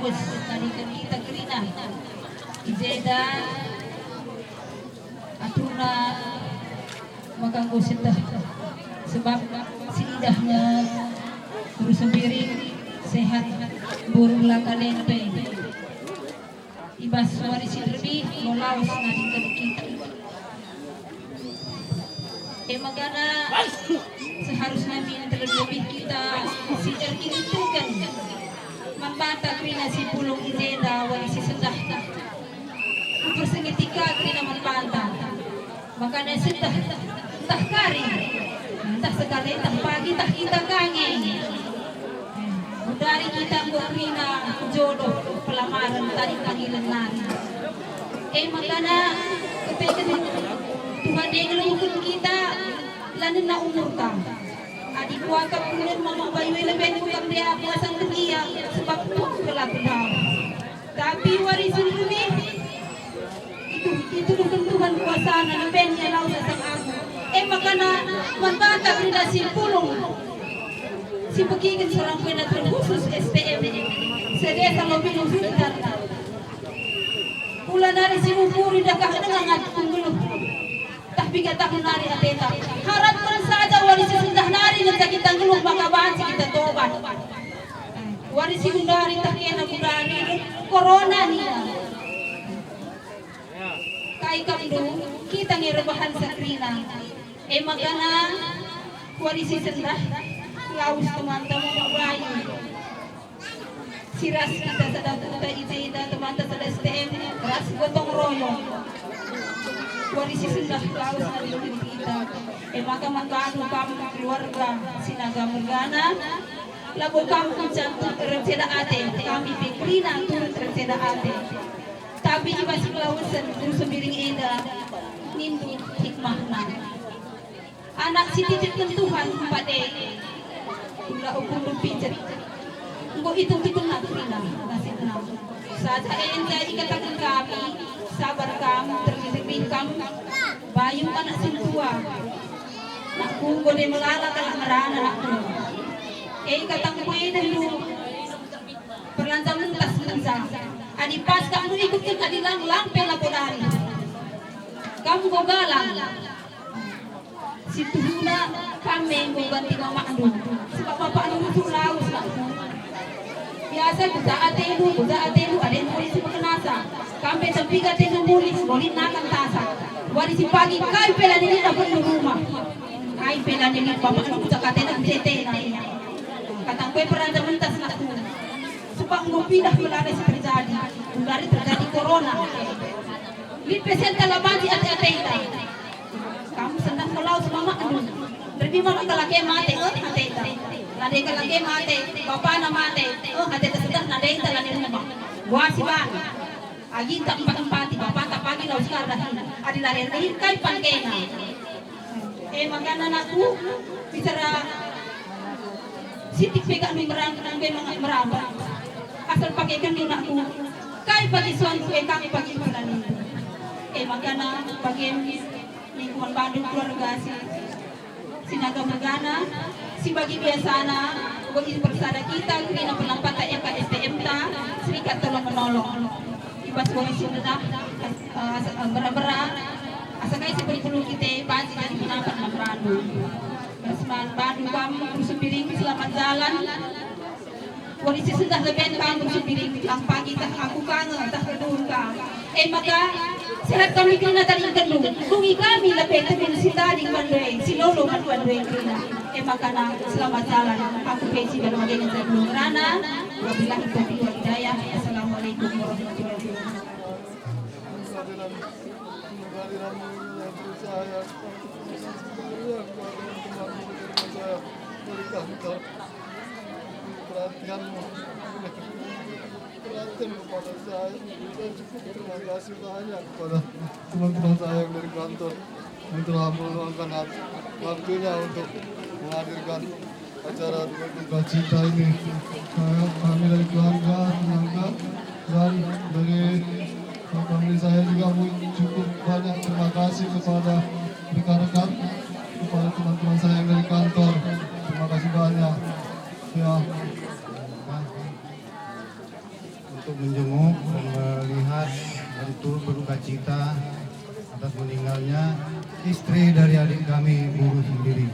Lawas tadi kita kerina Ijeda atuna makanggo sita sebab si idahnya terus sendiri sehat burung lakalente ibas warisi lebih molawas nadi kita magana seharusnya terlebih kita sidar kinitukan membata krina si pulong Ijeda warisi sendah persengitika krina membanta makanya sendah entah kari entah sekali entah pagi entah kita kangen dari kita krina jodoh pelamaran tadi panggilan nari makanya kepengen Tuhan dia ngeluhkan kita lanin na umur ka adik kuah kemudian mama bayu lebih bukan dia puasang dunia sebab tuh kelapang tapi warisan lebih itu Tuhan kuasa na lebih niya lau sa sang aku makana mantata kita si pulong si pagiging seorang penatang khusus STM sedih sama bingung sekitar pula dari si mupuri dah kahanangan tunggu tapi kata nari ateta harap saja warisi sudah nari dan sakit tangguh maka bansi kita tobat warisi undari tak kena budari corona niya kai kamdu kita ngerebahan sakrina magana warisi sendah laus teman-teman bayu siras kita sedang kita Ijeda teman-teman sedang STM ras gotong royong warisi sendah laus na dilupin kita maka magkano kami keluarga sinaga Morgana lago kami cantuk renceda ate kami pikrina turut renceda ate tapi iba si lausan terus sembiring eda nindu hikmahna anak si titik Tuhan pada ula ukur pijet engko hitung-hitung na krina nasib na saja jadi katakan kami sabar kamu terlebih kamu bayu anak sintua nakku gode melala kalak merana nakku katang ku dulu perlanjang mentas mensa adi pas kamu ikut ke kadilang lampe lapodari kamu gogalang situ huna kami mau ganti mama anu sebab papa anu itu laus nakku biasa buta atenu ada yang polisi mengenasa kampe tempiga tenu mulis bolin nakan tasa warisi pagi kai pela nini dapat di rumah kai pela nini bapak anu buta katena bete katang kue peranda mentas nakku supaya ngopi dah melana terjadi dari terjadi corona li pesen talabanti ate-ateta kamu senang melaut mama anu lebih mama kalake mate ateta nade kalake mate bapak na mate ateta sudah nade tala ni rumah gua si bang agi tak empat-empati bapak tak pagi lau sekarang adi lari kai pankena makanan aku bicara sitik pegang ni merang merambah asal pakai kan ni aku kai pagi suan kami pagi bulan makanan pagi lingkungan Bandung keluarga sinaga Morgana si bagi biasana buat persada kita kena penampatan STM ta serikat tolong menolong ibas boleh sudah berat-berat asal kaya si perlu kita pasti jadi penampak Bandung Resman Bandung kamu bersembiring selamat jalan polisi sudah lebih kamu bersembiring ang pagi tak aku kangen tak kedua maka sehat kami kena tadi kedua bungi kami lebih tebing si tadi mandui si lolo mandui kena maka selamat jalan aku peci dan bagian saya belum rana wabillahi taufiq wal hidayah assalamualaikum warahmatullahi wabarakatuh perhatian kepada saya dan cukup terima kasih banyak kepada teman-teman saya yang dari kantor yang telah meluangkan waktunya untuk menghadirkan acara berduka cita ini. Kami dari keluarga dan dari famili saya juga cukup banyak terima kasih kepada rekan-rekan, kepada teman-teman saya yang dari kantor. Terima kasih banyak. Ya. untuk menjenguk dan melihat dan turut berduka cita atas meninggalnya istri dari adik kami Buruh sendiri.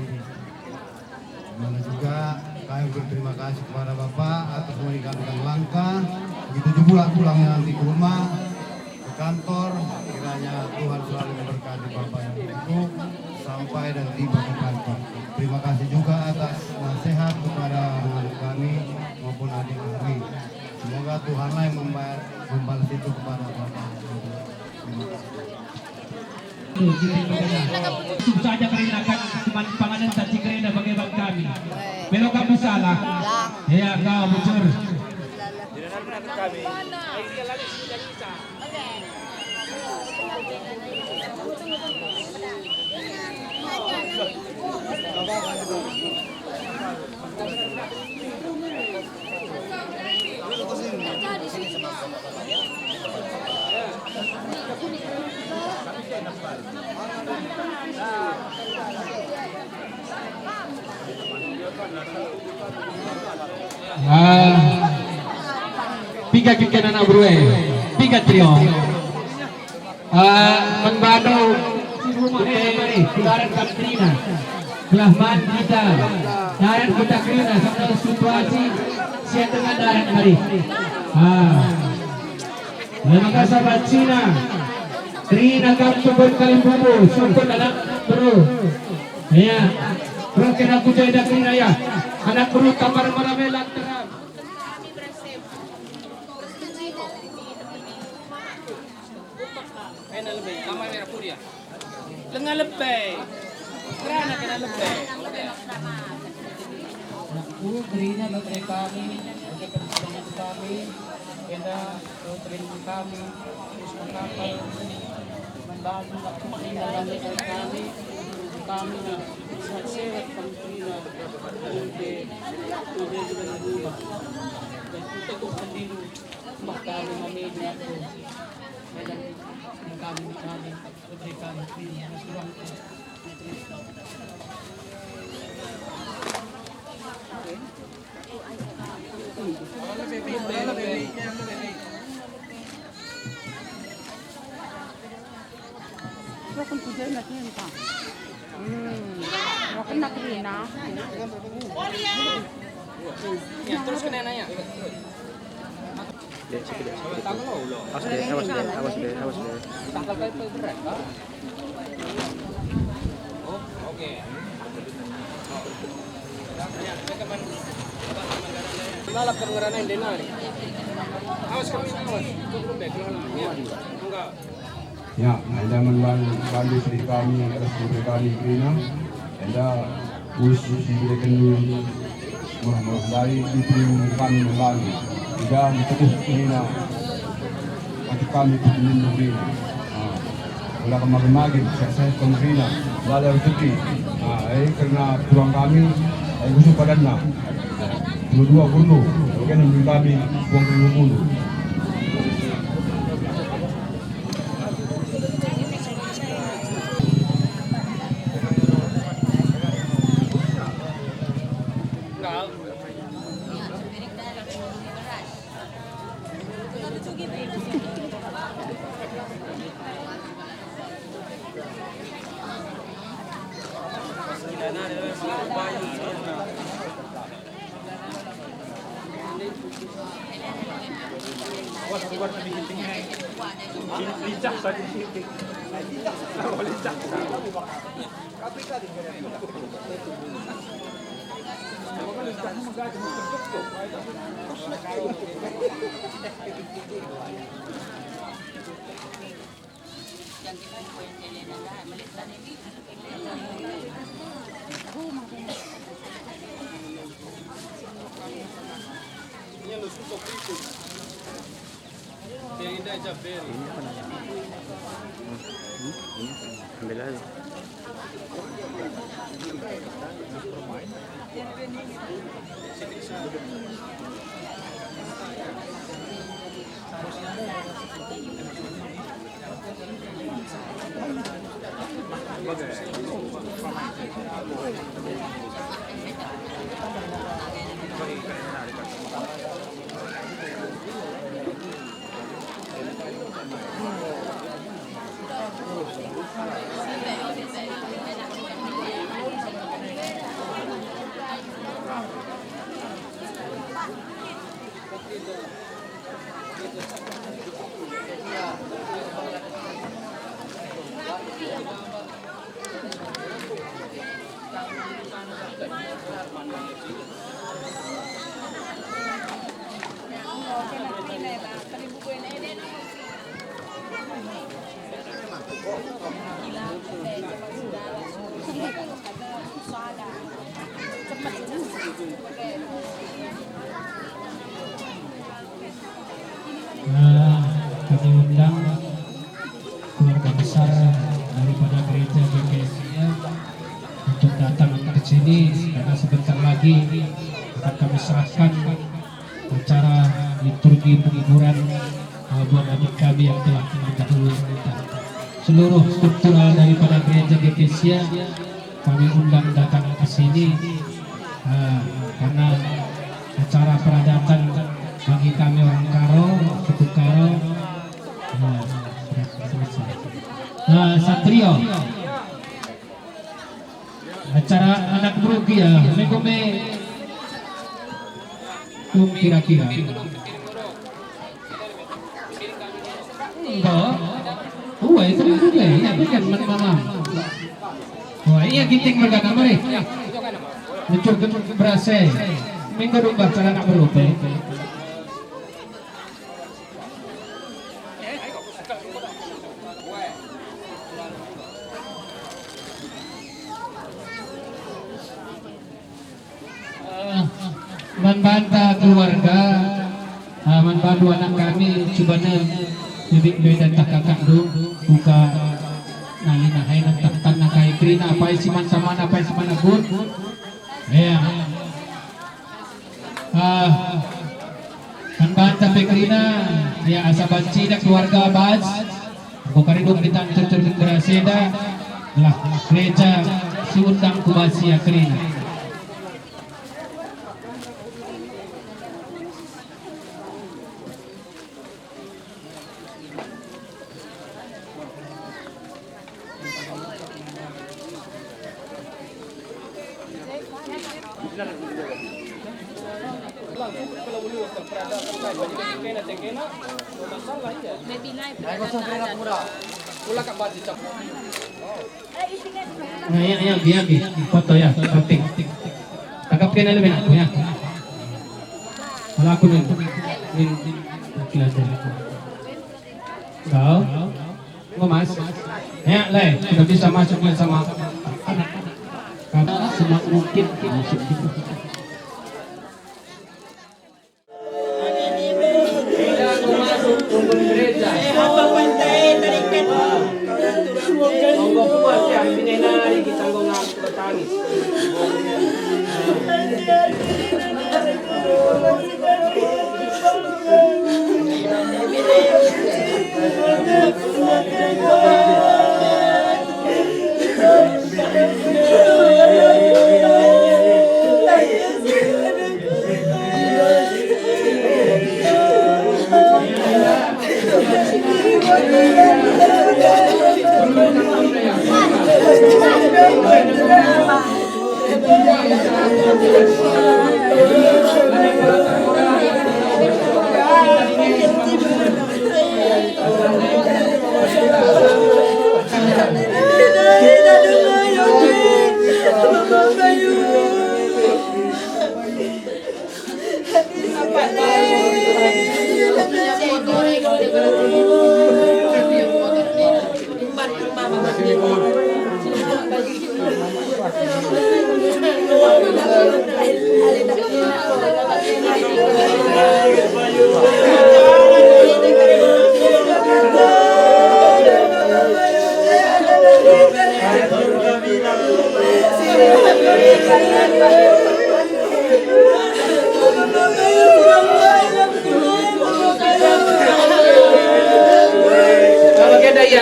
Dan juga kami berterima kasih kepada Bapak atas meringankan langkah. Begitu juga pulangnya nanti ke rumah, ke kantor. Kiranya Tuhan selalu memberkati Bapak yang itu sampai dan tiba ke kantor. Terima kasih juga atas nasihat kepada anak kami maupun adik kami. Semoga Tuhanlah yang membalas itu kepada Bapak. Terima kasih. Itu saja perinakan teman panganan sa Cigrena bagaimana kami. Pero kami salah. Ya kau bocor. Piga kita na bro piga trio. Menbado Daran Katrina, Kelahman kita, Daran Kota Krina, sama situasi siap dengan Daran hari. Terima kasih sahabat Cina. Trina kaptubun kalimbubu, sungkot anak bro. Ya, bro kena kujay na Trina ya. Anak bro kamar maramelang terang. Kena lebih, lama merah putih ya. Lengan lebih, kerana kena lebih. Aku berinya bagi kami, bagi pertanyaan kami, kena terima kami, terus mengapa membantu aku meninggalkan kami, kami sehat-sehat kami untuk dengan rumah dan kita pun sendiri bahkan memilih aku dan kami berikan surang Kung tujuh nak ni apa? Makan nak ni na. Ya, terus kena nanya. Awas deh. Tanggal berapa berat? Oh, oke. Balap ke ngerana yang denari. Awas kami awas. Cukup baik ya. Enggak. Ya, anda membantu istri kami atas istri kami Krina. Anda khusus diberikan dari istri kami membantu. Dan terus Krina untuk kami melindungi Krina. Wala kemarin saya Krina, wala rezeki. Karena tulang kami busuk badannya. Dua bulu, bagian yang kami buang ke bulu. Ambil aja. Kami undang keluarga besar daripada gereja GKSI untuk datang ke sini karena sebentar lagi akan kami serahkan acara liturgi penghiburan buat adik kami yang telah mendahului kita. Seluruh struktural daripada gereja GKSI kami undang datang ke sini karena acara peradatan bagi kami orang Karo, suku Karo Satrio. Acara anak berugi ya, megome kira-kira. Enggak. Itu juga ya, bukan malam. Wah, iya giting mereka kamari. Muncul berasa. Minggu dong acara anak berugi. Membantah keluarga, membantu anak kami sebenarnya lebih beda tak kakak dulu buka nalina hai nak tanah kai krina apa isi sama apa isi mana pun ya membantah pekrina ya asabanci dak keluarga baj bukan hidup kita tercur beraseda lah gereja si undang kubasi krina. Nah, ya, foto ya, penting. Tangkap kena lebih aku ya. Kalau aku nih, kelihatan. Kau, mas, ya, leh, kita bisa masuk sama anak. Kamu semua mungkin masuk gitu.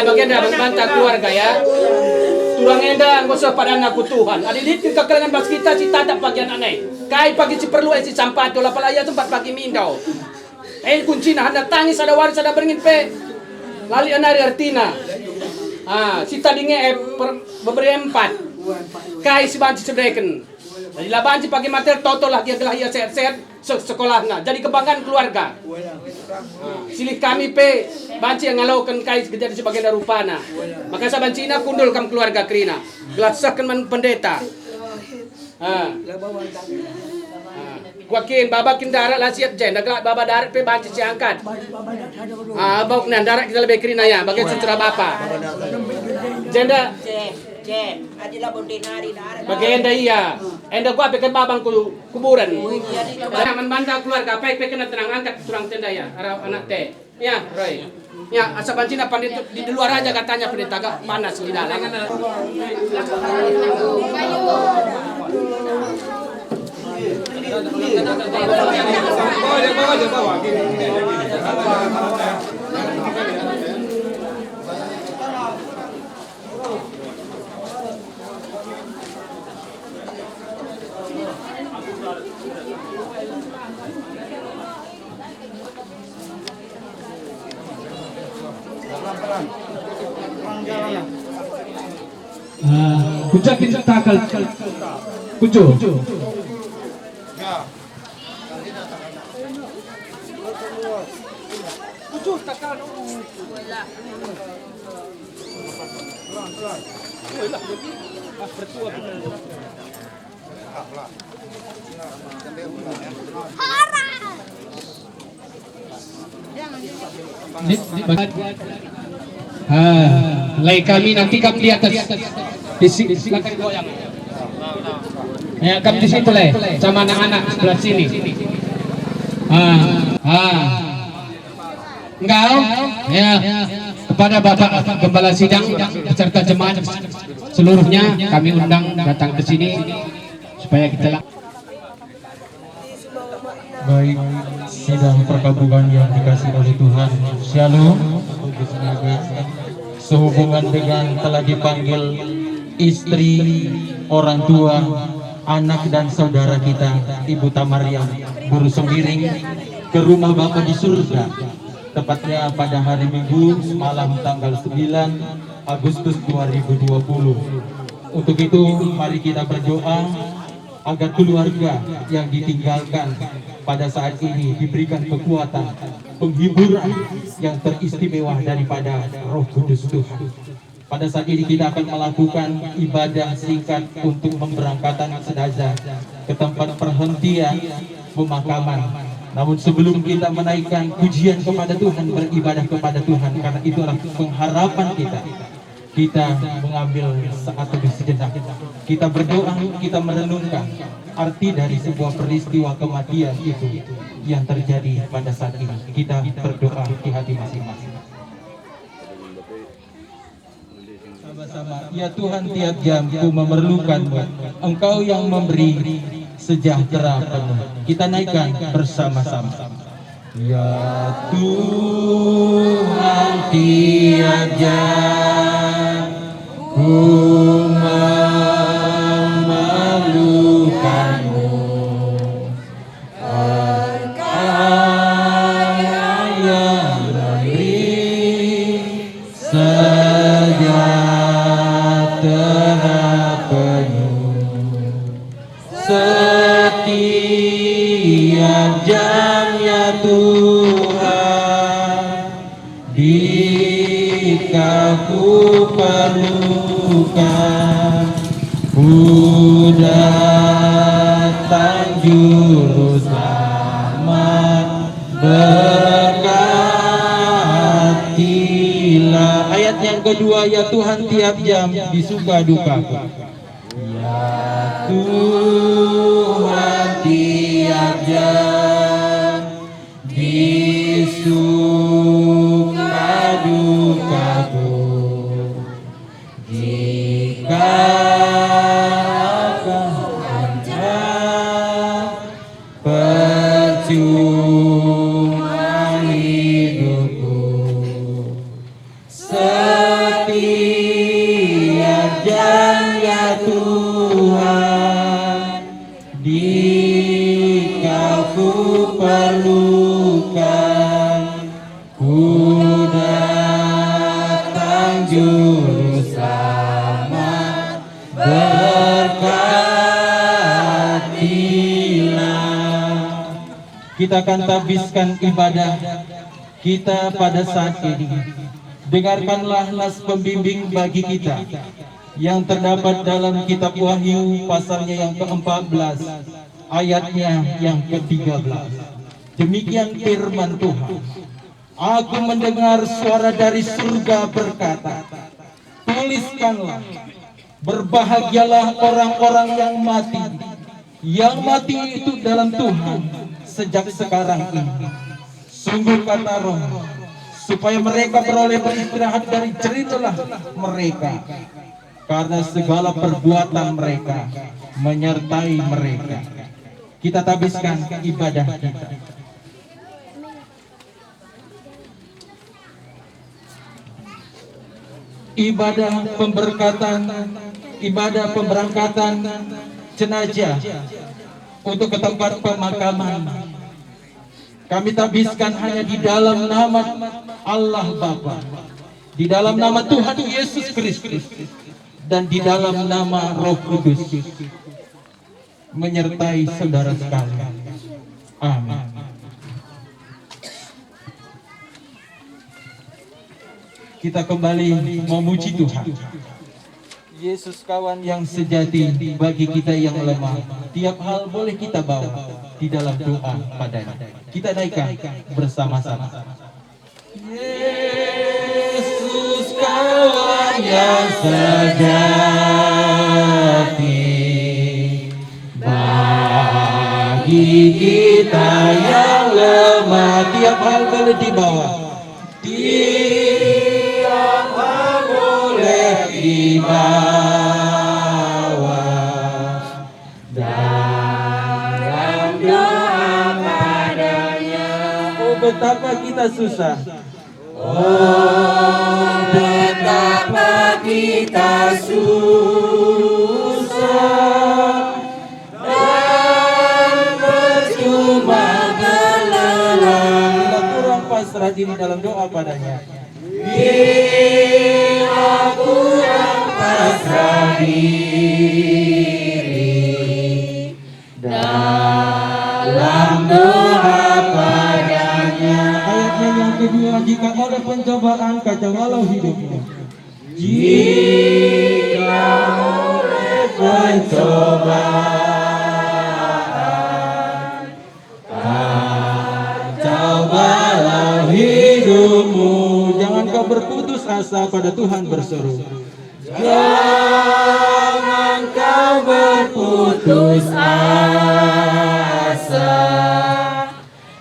Bagenda membantah keluarga ya. Turang enda ngosor pada anak Tuhan. Adidit kekalangan bas kita si tadak bagian aneh. Kai pagi si perlu si sampai tu lapal ayat tempat pagi mindau. Kunci nah hendak tangis ada waris ada beringin pe. Lali anari artina. Si tadinya berberi 4. Kai si banci sebreken. Jadi lah banci pagi mater toto lah dia gelah ia sehat-sehat sekolahnya. Jadi kebanggaan keluarga. Silih kami pe banci yang ngalaukan kai jadi sebagian rupana. Maka sa banci na kundul kam keluarga krina. Gelasahkan man pendeta. Kuakin babakin darat lah siap jen. Nagla baba darat pe banci si angkat. Bau nan darat kita lebih krina ya. Bagian secara bapa. Jenda Je, adila bondinari na. bagenda iya. Enda gua pekan babang kuburan. Nah, membantah keluarga apa pekan tenang angkat turang tenda ya. Arah anak teh. Ya, Roy. Ya, asa pancina pandit di luar aja katanya pandit agak panas di dalam. Kucakin takal kucu. Lay kami nanti kami di atas. Silakan goyang. Ya, kami di situ leh, sama anak-anak sebelah sini. Engkau, ya, kepada Bapak Gembala Sidang beserta jemaat seluruhnya kami undang datang ke sini supaya kita baik sidang perkabungan yang dikasih oleh Tuhan. Shalom. Sehubungan dengan telah dipanggil istri, orang tua, anak dan saudara kita, Ibu Tamariam Guru Sembiring, ke rumah Bapa di surga, tepatnya pada hari Minggu malam tanggal 9 Agustus 2020. Untuk itu mari kita berdoa agar keluarga yang ditinggalkan pada saat ini diberikan kekuatan, penghiburan yang teristimewa daripada Roh Kudus Tuhan. Pada saat ini kita akan melakukan ibadah singkat untuk pemberangkatan jenazah ke tempat perhentian pemakaman. Namun sebelum kita menaikkan pujian kepada Tuhan, beribadah kepada Tuhan, karena itulah pengharapan kita, kita mengambil saat lebih sejenak. Kita berdoa, kita merenungkan arti dari sebuah peristiwa kematian itu yang terjadi pada saat ini. Kita berdoa di hati masing-masing. Sama-sama. Ya Tuhan, tiap jam ku memerlukan-Mu. Engkau yang memberi sejahtera penuh. Kita naikkan bersama-sama. Ya Tuhan, tiap jam ku memerlukan-Mu. Engkau yang memberi sejahtera penuh. Setiap jam ya Tuhan, jika ku perlukan, ku datang juru selamat, berkatilah. Ayat yang kedua, ya Tuhan tiap jam di suka dukaku. Ya Tuhan tiap jam di suka dukaku, jika Anda percuma hidupku. Setiap jam ya Tuhan, jika ku perlukan, ku datang juru selamat, berkatilah. Kita akan tabiskan ibadah kita pada saat ini. Dengarkanlah nas pembimbing bagi kita yang terdapat dalam kitab Wahyu pasalnya yang ke-14 ayatnya yang ke-13. Demikian firman Tuhan. Aku mendengar suara dari surga berkata, tuliskanlah, berbahagialah orang-orang yang mati itu dalam Tuhan sejak sekarang ini. Sungguh kata Roh, supaya mereka beroleh beristirahat dari jeritalah mereka, karena segala perbuatan mereka menyertai mereka. Kita tabiskan ibadah kita. Ibadah pemberkatan, ibadah pemberangkatan jenazah untuk ke tempat pemakaman. Kami tabiskan hanya di dalam nama Allah Bapa, di dalam nama Tuhan Yesus Kristus, dan di dalam nama Roh Kudus, menyertai saudara sekalian. Amin. Kita kembali memuji Tuhan. Yesus kawan yang sejati bagi kita yang lemah. Tiap hal boleh kita bawa di dalam doa padanya. Kita naikkan bersama-sama. Yesus kawan yang sejati bagi kita yang lemah. Tiap hal boleh dibawa. Tiap hal boleh dibawa dalam doa padanya. Oh betapa kita susah. Oh betapa kita susah dan percuma berlelah. Bila kurang pasrah diri dalam doa padanya. Bila kurang pasrah diri dalam doa padanya. Ayatnya yang kedua, jika oleh pencobaan kacaulah hidupmu. Jika oleh pencobaan kacaulah hidupmu. Jangan kau berputus asa, pada Tuhan berseru. Jangan kau berputus asa,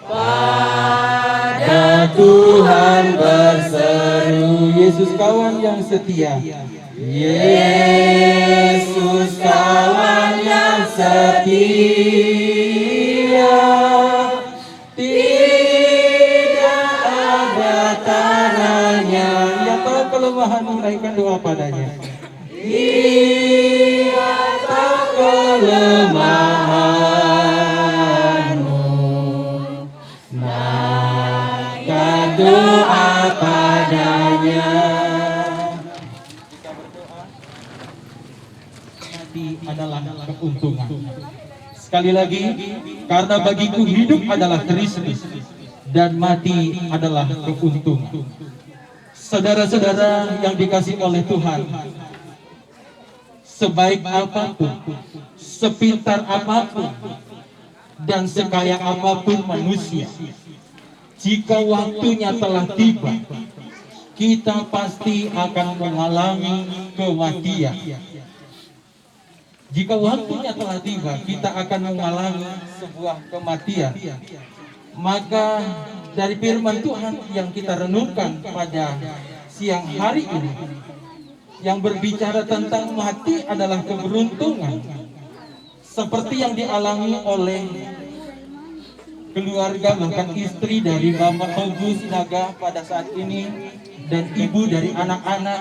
pada Tuhan berseru. Yesus kawan yang setia. Yesus kawan yang setia. Tidak ada taranya. Yang tahu kelemahanmu, naikkan doa padanya. Dia tahu kelemahanmu, naikkan doa padanya. Kita berdoa, mati adalah keuntungan. Sekali lagi, karena bagiku hidup adalah Kristus dan mati adalah keuntungan. Saudara-saudara yang dikasihi oleh Tuhan, sebaik apapun, sepintar apapun, dan sekaya apapun manusia, jika waktunya telah tiba, kita pasti akan mengalami kematian. Jika waktunya telah tiba, kita akan mengalami sebuah kematian. Maka dari firman Tuhan yang kita renungkan pada siang hari ini, yang berbicara tentang mati adalah keberuntungan, seperti yang dialami oleh keluarga, bahkan istri dari Bapak Ogu Sinaga pada saat ini, dan ibu dari anak-anak,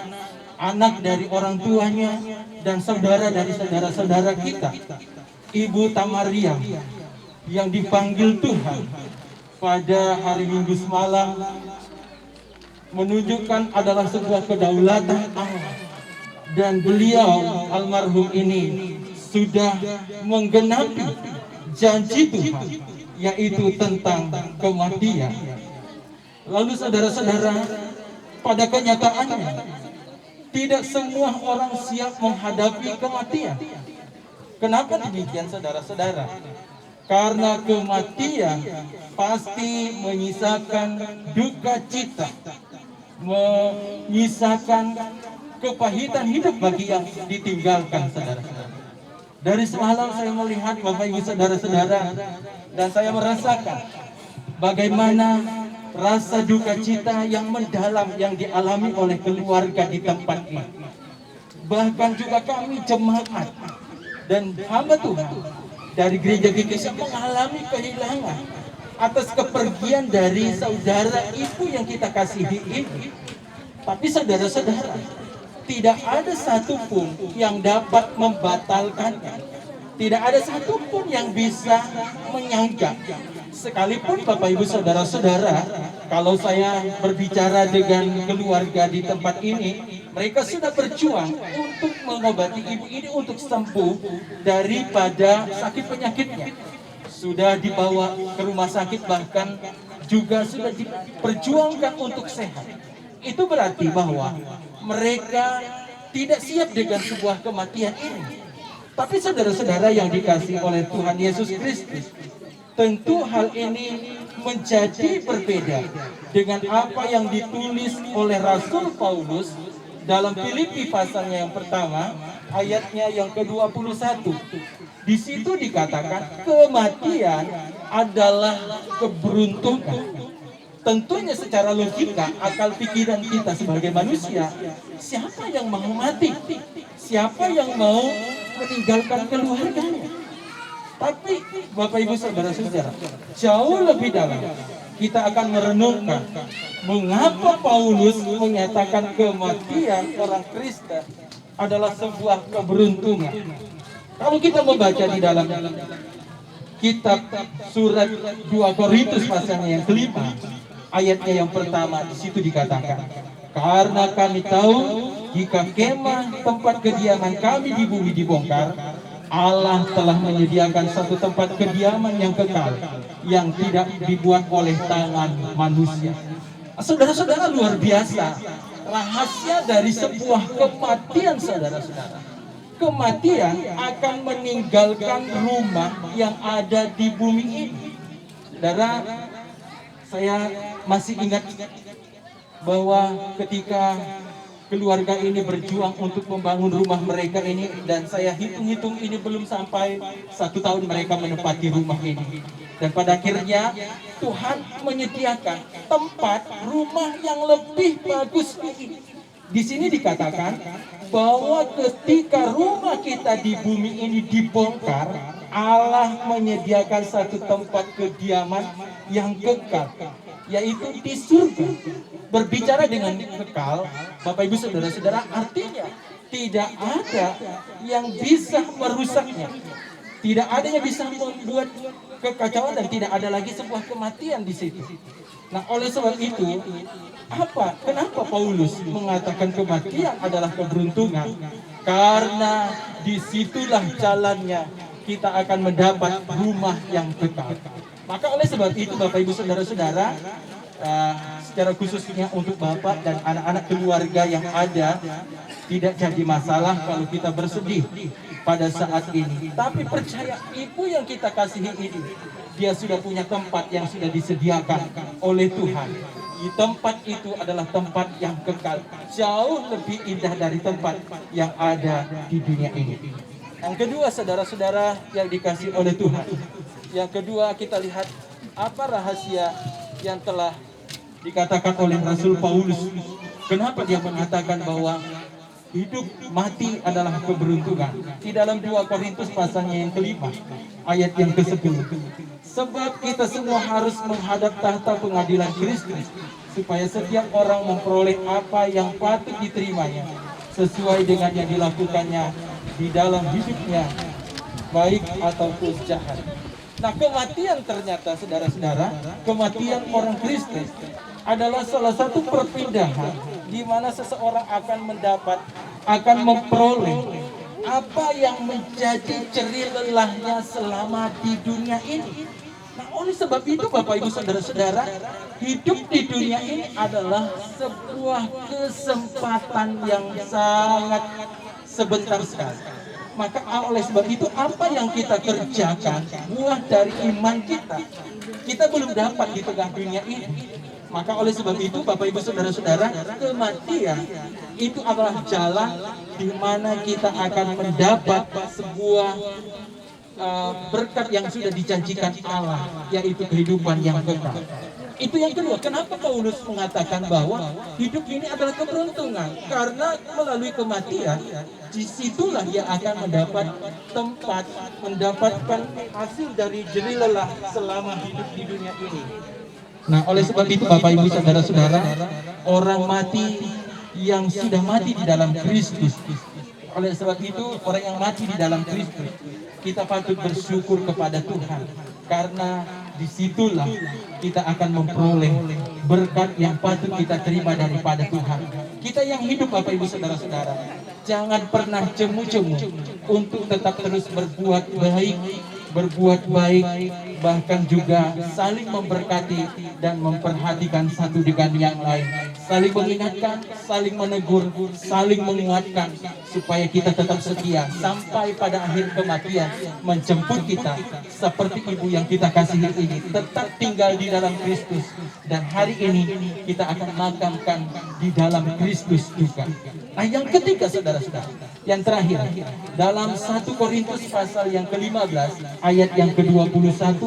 anak dari orang tuanya, dan saudara dari saudara-saudara kita, Ibu Tamaria, yang dipanggil Tuhan pada hari Minggu semalam, menunjukkan adalah sebuah kedaulatan Allah. Dan beliau almarhum ini sudah menggenapi janji Tuhan, yaitu tentang kematian. Lalu saudara-saudara, pada kenyataannya tidak semua orang siap menghadapi kematian. Kenapa demikian saudara-saudara? Karena kematian pasti menyisakan duka cita, menyisakan kepahitan hidup bagi yang ditinggalkan, saudara-saudara. Dari semalam saya melihat Bapak Ibu saudara-saudara, dan saya merasakan bagaimana rasa duka cita yang mendalam yang dialami oleh keluarga di tempat ini. Bahkan juga kami jemaat dan hamba Tuhan dari gereja GKI mengalami kehilangan atas kepergian dari saudara ibu yang kita kasihi ini. Tapi saudara-saudara, tidak ada satupun yang dapat membatalkannya. Tidak ada satupun yang bisa menyangka. Sekalipun Bapak Ibu saudara-saudara, kalau saya berbicara dengan keluarga di tempat ini, mereka sudah berjuang untuk mengobati ibu ini untuk sembuh daripada sakit penyakitnya. Sudah dibawa ke rumah sakit, bahkan juga sudah diperjuangkan untuk sehat. Itu berarti bahwa mereka tidak siap dengan sebuah kematian ini. Tapi saudara-saudara yang dikasihi oleh Tuhan Yesus Kristus, tentu hal ini menjadi berbeda dengan apa yang ditulis oleh Rasul Paulus dalam Filipi pasalnya yang pertama, ayatnya yang ke-21. Di situ dikatakan kematian adalah keberuntungan. Tentunya secara logika, akal pikiran kita sebagai manusia, siapa yang mau mati? Siapa yang mau meninggalkan keluarganya? Tapi Bapak Ibu saudara-saudara, jauh lebih dalam kita akan merenungkan mengapa Paulus menyatakan kematian orang Kristen adalah sebuah keberuntungan. Kalau kita membaca di dalam kitab surat 2 Korintus pasalnya yang kelima, ayatnya yang pertama, di situ dikatakan, karena kami tahu jika kemah tempat kediaman kami di bumi dibongkar, Allah telah menyediakan satu tempat kediaman yang kekal, yang tidak dibuat oleh tangan manusia. Saudara-saudara, luar biasa rahasia dari sebuah kematian, saudara-saudara. Kematian akan meninggalkan rumah yang ada di bumi ini. Saudara, saya masih ingat bahwa ketika keluarga ini berjuang untuk membangun rumah mereka ini, dan saya hitung-hitung ini belum sampai 1 tahun mereka menempati rumah ini. Dan pada akhirnya Tuhan menyediakan tempat rumah yang lebih bagus lagi. Di sini dikatakan bahwa ketika rumah kita di bumi ini dibongkar, Allah menyediakan satu tempat kediaman yang kekal, yaitu di surga. Berbicara dengan kekal, Bapak Ibu saudara-saudara, artinya tidak ada yang bisa merusaknya. Tidak ada yang bisa membuat kekacauan, dan tidak ada lagi sebuah kematian di situ. Nah, oleh sebab itu, kenapa Paulus mengatakan kematian adalah keberuntungan? Karena disitulah jalannya kita akan mendapat rumah yang kekal. Maka oleh sebab itu, Bapak Ibu saudara-saudara, secara khususnya untuk Bapak dan anak-anak keluarga yang ada, tidak jadi masalah kalau kita bersedih pada saat ini. Tapi percaya, ibu yang kita kasihi ini, dia sudah punya tempat yang sudah disediakan oleh Tuhan. Di tempat itu adalah tempat yang kekal, jauh lebih indah dari tempat yang ada di dunia ini. Yang kedua, saudara-saudara yang dikasihi oleh Tuhan, yang kedua kita lihat apa rahasia yang telah dikatakan oleh Rasul Paulus. Kenapa dia mengatakan bahwa hidup mati adalah keberuntungan? Di dalam 2 Korintus pasalnya yang kelima, ayat yang ke-10. Sebab kita semua harus menghadap tahta pengadilan Kristus, supaya setiap orang memperoleh apa yang patut diterimanya, sesuai dengan yang dilakukannya di dalam hidupnya, baik ataupun jahat. Nah, kematian ternyata, saudara-saudara, kematian orang Kristen adalah salah satu perpindahan di mana seseorang akan memperoleh apa yang menjadi jerih lelahnya selama di dunia ini. Nah, oleh sebab itu, Bapak Ibu saudara-saudara, hidup di dunia ini adalah sebuah kesempatan yang sangat sebentar sekali. Maka oleh sebab itu, apa yang kita kerjakan, buah dari iman kita belum dapat di tengah dunia ini. Maka oleh sebab itu, Bapak Ibu saudara-saudara, kematian itu adalah jalan di mana kita akan mendapat sebuah berkat yang sudah dijanjikan Allah, yaitu kehidupan yang kekal. Itu yang kedua, kenapa Paulus mengatakan bahwa hidup ini adalah keberuntungan? Karena melalui kematian, disitulah ia akan mendapat tempat, mendapatkan hasil dari jerih lelah selama hidup di dunia ini. Nah, oleh sebab itu Bapak Ibu Saudara-saudara, orang mati yang sudah mati di dalam Kristus. Oleh sebab itu, orang yang mati di dalam Kristus, kita patut bersyukur kepada Tuhan, karena disitulah kita akan memperoleh berkat yang patut kita terima daripada Tuhan. Kita yang hidup Bapak Ibu Saudara-saudara, jangan pernah jemu-jemu untuk tetap terus berbuat baik, bahkan juga saling memberkati dan memperhatikan satu dengan yang lain, saling mengingatkan, saling menegur, saling menguatkan, supaya kita tetap setia sampai pada akhir kematian menjemput kita, seperti ibu yang kita kasihi ini tetap tinggal di dalam Kristus, dan hari ini kita akan makamkan di dalam Kristus juga. Nah, yang ketiga saudara-saudara, yang terakhir, dalam 1 Korintus pasal yang ke-15 ayat yang ke-21,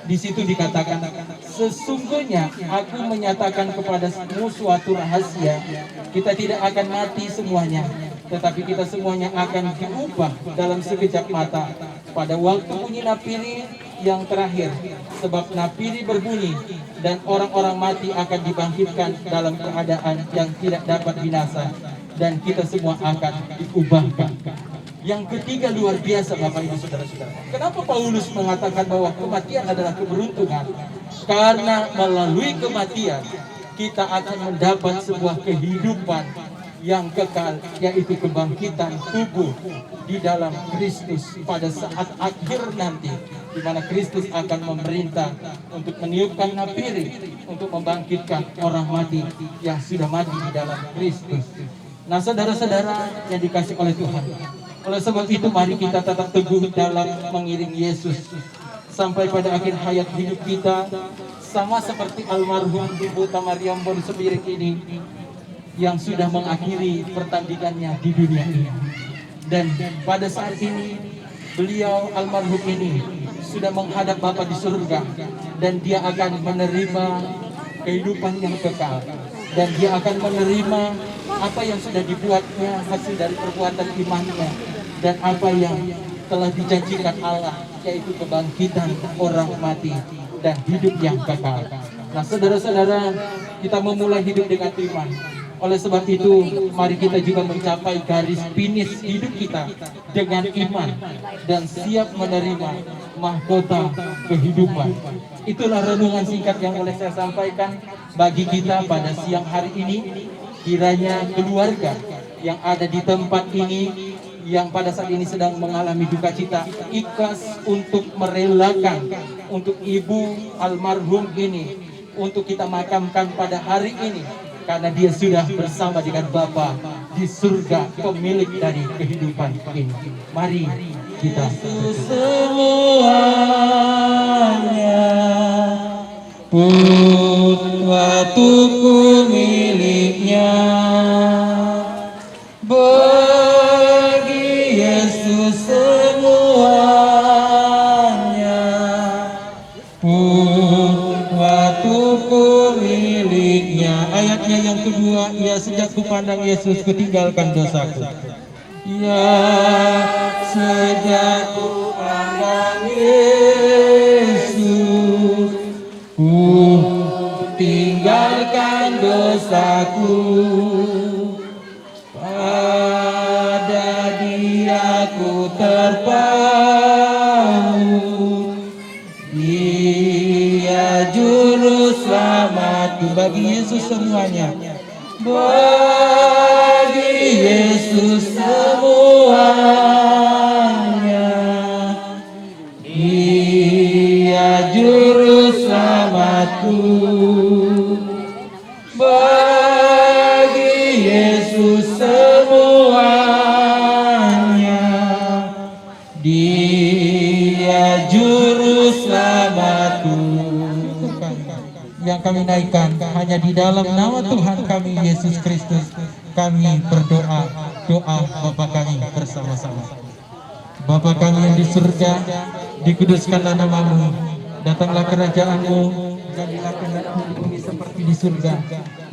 di situ dikatakan, sesungguhnya aku menyatakan kepadamu suatu rahasia, kita tidak akan mati semuanya, tetapi kita semuanya akan diubah dalam sekejap mata, pada waktu bunyi napiri yang terakhir. Sebab napiri berbunyi dan orang-orang mati akan dibangkitkan dalam keadaan yang tidak dapat binasa, dan kita semua akan diubahkan. Yang ketiga luar biasa Bapak Ibu Saudara-saudara. Kenapa Paulus mengatakan bahwa kematian adalah keberuntungan? Karena melalui kematian kita akan mendapat sebuah kehidupan yang kekal, yaitu kebangkitan tubuh di dalam Kristus pada saat akhir nanti, di mana Kristus akan memerintah untuk meniupkan napiri, untuk membangkitkan orang mati yang sudah mati di dalam Kristus. Nah, saudara-saudara yang dikasih oleh Tuhan, oleh sebab itu mari kita tetap teguh dalam mengiring Yesus sampai pada akhir hayat hidup kita, sama seperti almarhum Ibu Tamariam Borusemiring ini yang sudah mengakhiri pertandingannya di dunia ini. Dan pada saat ini beliau almarhum ini sudah menghadap Bapa di surga, dan dia akan menerima kehidupan yang kekal, dan dia akan menerima apa yang sudah dibuatnya hasil dari perbuatan imannya, dan apa yang telah dijanjikan Allah, yaitu kebangkitan orang mati dan hidup yang kekal. Nah, saudara-saudara, kita memulai hidup dengan iman. Oleh sebab itu, mari kita juga mencapai garis finish hidup kita dengan iman dan siap menerima mahkota kehidupan. Itulah renungan singkat yang boleh saya sampaikan bagi kita pada siang hari ini. Kiranya keluarga yang ada di tempat ini, yang pada saat ini sedang mengalami duka cita, ikhlas untuk merelakan untuk ibu almarhum ini, untuk kita makamkan pada hari ini, karena dia sudah bersama dengan Bapa di surga, pemilik dari kehidupan ini. Mari kita semuanya, waktuku miliknya, bagi Yesus semuanya, waktuku miliknya. Ayatnya yang kedua, ya sejak kupandang Yesus kutinggalkan dosaku. Ya sejak kupandang Yesus tinggalkan dosaku, pada Dia ku terpaut, Dia juru selamatku. Bagi Yesus semuanya, bagi Yesus semuanya, Dia juru selamatku. Bagi Yesus semuanya, Dia juru selamatku. Yang kami naikkan hanya di dalam nama Tuhan kami Yesus Kristus, kami berdoa doa Bapa kami bersama-sama. Bapa kami yang di surga, dikuduskanlah namamu, datanglah kerajaan-Mu, jadilah kehendak-Mu di bumi seperti di surga.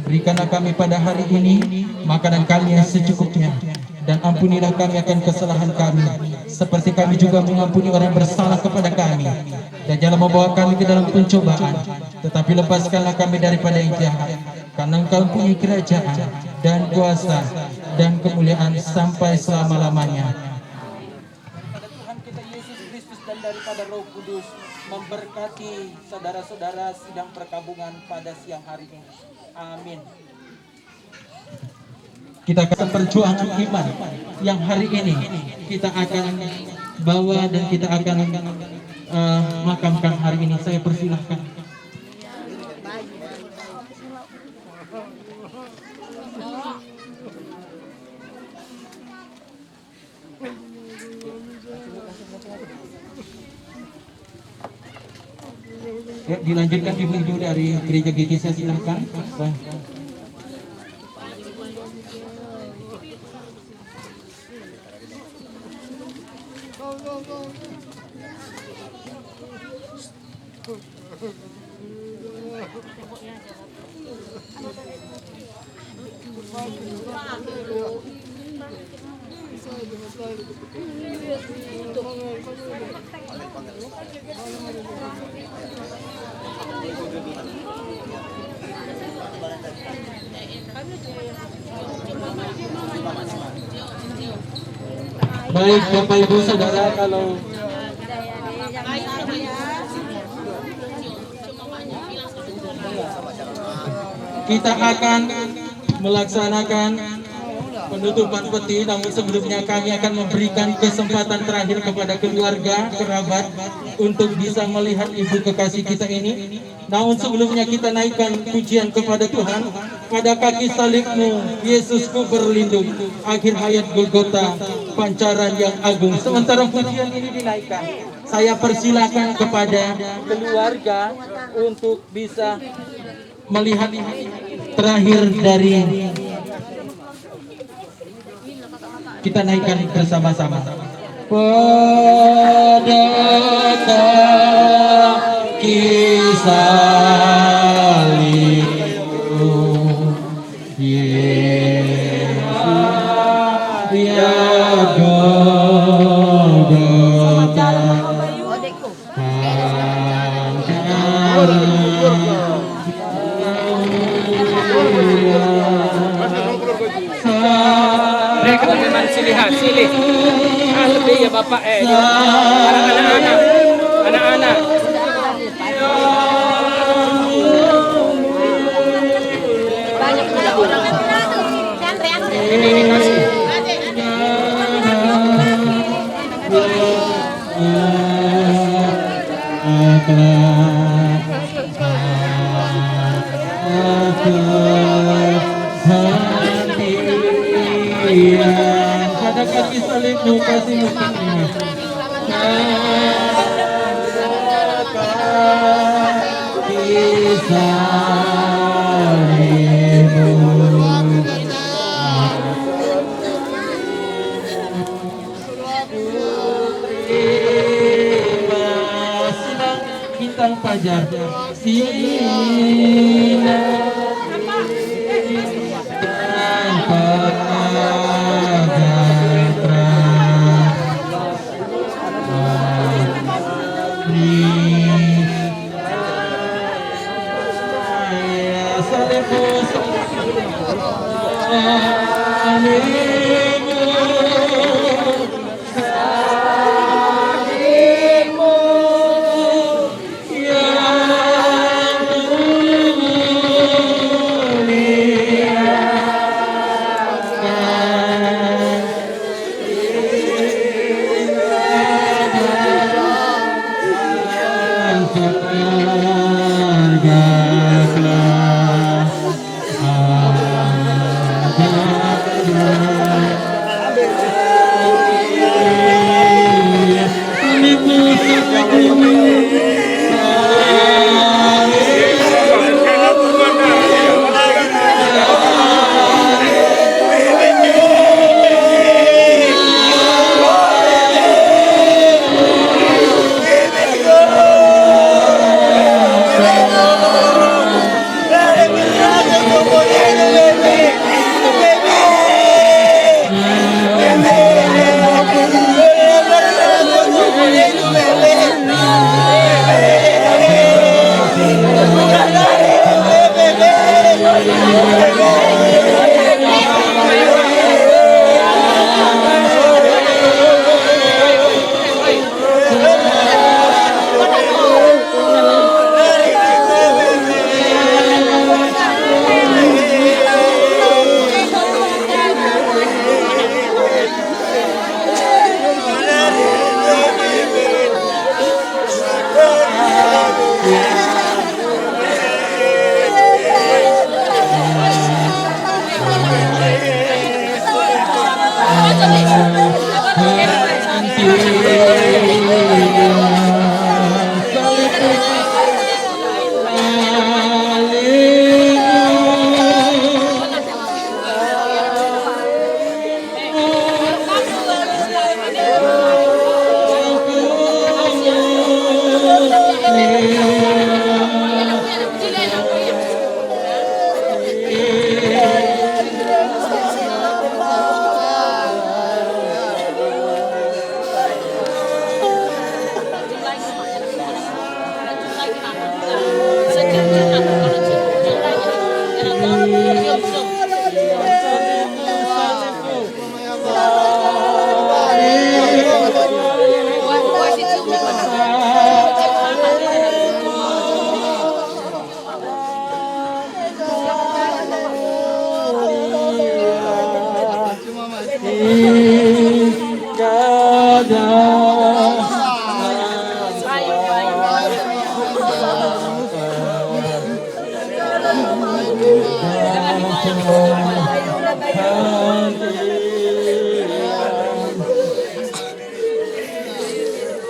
Berikanlah kami pada hari ini makanan kami yang secukupnya, dan ampunilah kami akan kesalahan kami, seperti kami juga mengampuni orang bersalah kepada kami. Dan jangan membawa kami ke dalam pencobaan, tetapi lepaskanlah kami daripada yang jahat. Karena Engkau mempunyai kerajaan dan kuasa dan kemuliaan sampai selama-lamanya. Tuhan kita Yesus Kristus dan daripada Roh Kudus memberkati saudara-saudara sidang perkabungan pada siang hari ini. Amin. Kita akan perjuangan iman yang hari ini kita akan bawa dan kita akan makamkan hari ini. Saya persilahkan. Ya, dilanjutkan ibu-ibu dari gereja GKI, silahkan. Baik Bapak Ibu Saudara, kalau kita akan melaksanakan penutupan peti, namun sebelumnya kami akan memberikan kesempatan terakhir kepada keluarga, kerabat untuk bisa melihat ibu kekasih kita ini. Namun sebelumnya kita naikkan pujian kepada Tuhan. Pada kaki salib-Mu, Yesusku berlindung, akhir hayat Golgota, pancaran yang agung. Sementara pujian ini dinaikkan, saya persilakan kepada keluarga untuk bisa melihat terakhir dari kita naikkan bersama-sama. Pada kaki salib-Mu, Yesus ya Golgota, Mereka memang silih. Lebih ya Bapak para anak-anak. Ini kasih. Pada kaki salib-Mu kasih-Mu kaki salib-Mu, bintang fajar sinar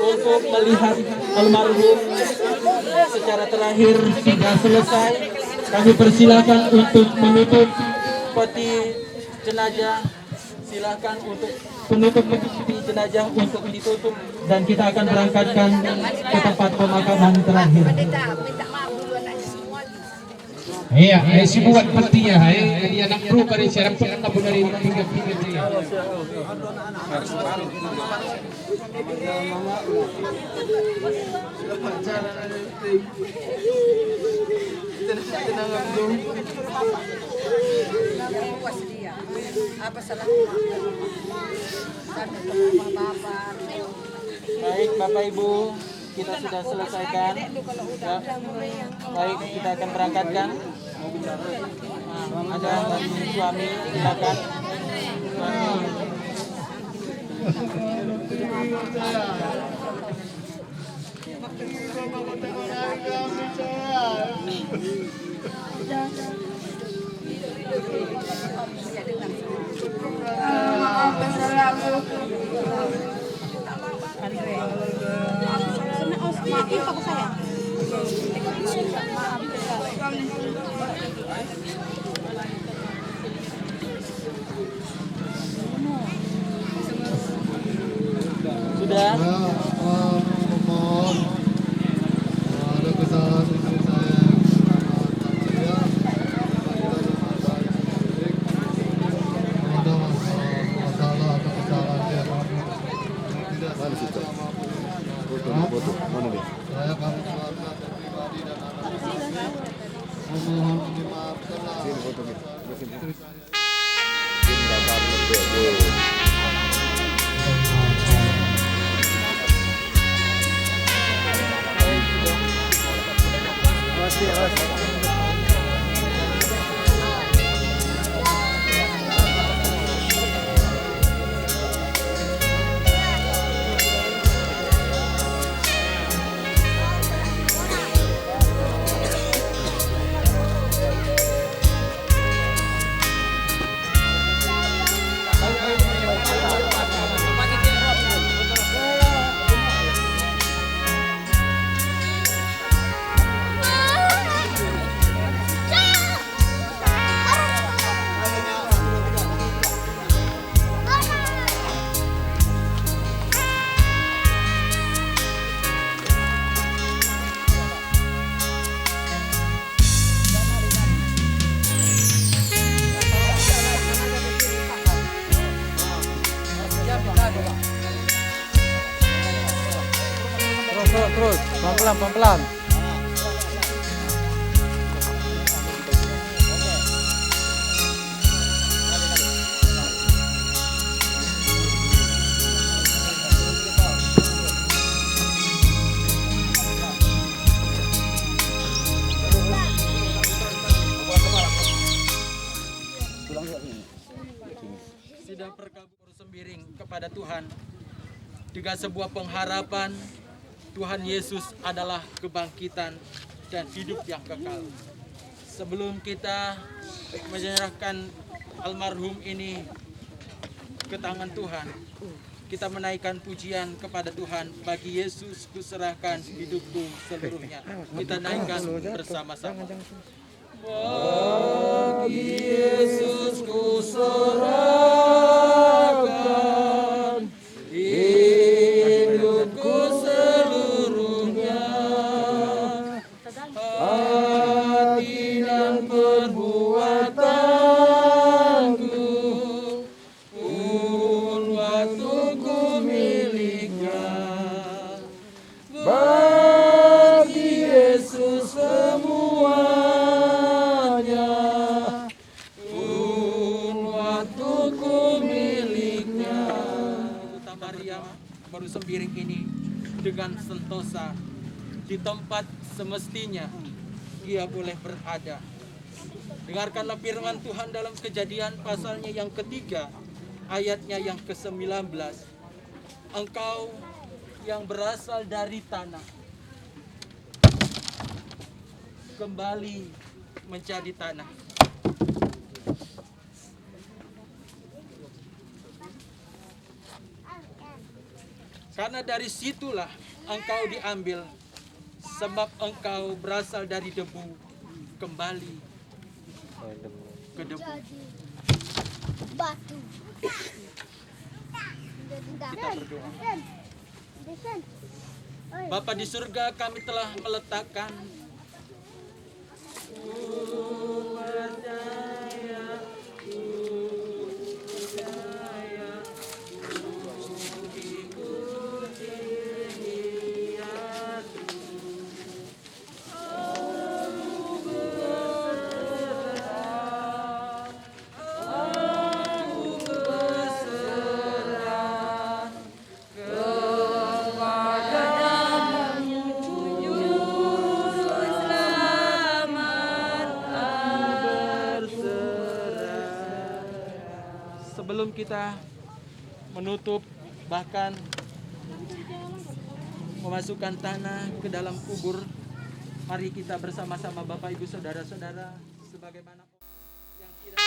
Untuk melihat almarhum secara terakhir sudah selesai, kami persilakan untuk menutup peti jenazah. Silakan untuk penutup peti jenazah untuk ditutup dan kita akan berangkatkan ke tempat pemakaman terakhir. Iya, si buat petinya, jadi anak kru kali siapa pun kabur dari pinggir-pinggir dia. Apa salah? Baik Bapak Ibu, kita sudah selesaikan. Ya. Baik, kita akan berangkatkan. Nah, ada suami, silakan. Suami. Sudah. Mohon ada kesalahan istri saya. Ada masalah atau kesalahan dia tidak sengaja maupun saya kami keluarga pribadi dan anak-anak mohon dimaafkanlah istri saya. Terus, pelan-pelan. Sidang perkabur sembiring kepada Tuhan dengan sebuah pengharapan Tuhan Yesus adalah kebangkitan dan hidup yang kekal. Sebelum kita menyerahkan almarhum ini ke tangan Tuhan. Kita menaikkan pujian kepada Tuhan. Bagi Yesus kuserahkan hidupku seluruhnya. Kita naikkan bersama-sama. Bagi Yesus kuserahkan hidupku seluruhnya. Hati dan perbuatanku pun waktuku miliknya. Bagi Yesus semuanya pun waktuku miliknya. Buta Maryam baru sembiring ini dengan sentosa di tempat semestinya ia boleh berada. Dengarkanlah firman Tuhan dalam Kejadian pasalnya yang ketiga, ayatnya yang ke-19. Engkau yang berasal dari tanah, kembali menjadi tanah. Karena dari situlah engkau diambil, sebab engkau berasal dari debu, kembali ke debu. Batu. Kita berdoa. Bapa di surga, kami telah meletakkan sebelum kita menutup bahkan memasukkan tanah ke dalam kubur, mari kita bersama-sama Bapak Ibu Saudara-saudara sebagaimana yang tidak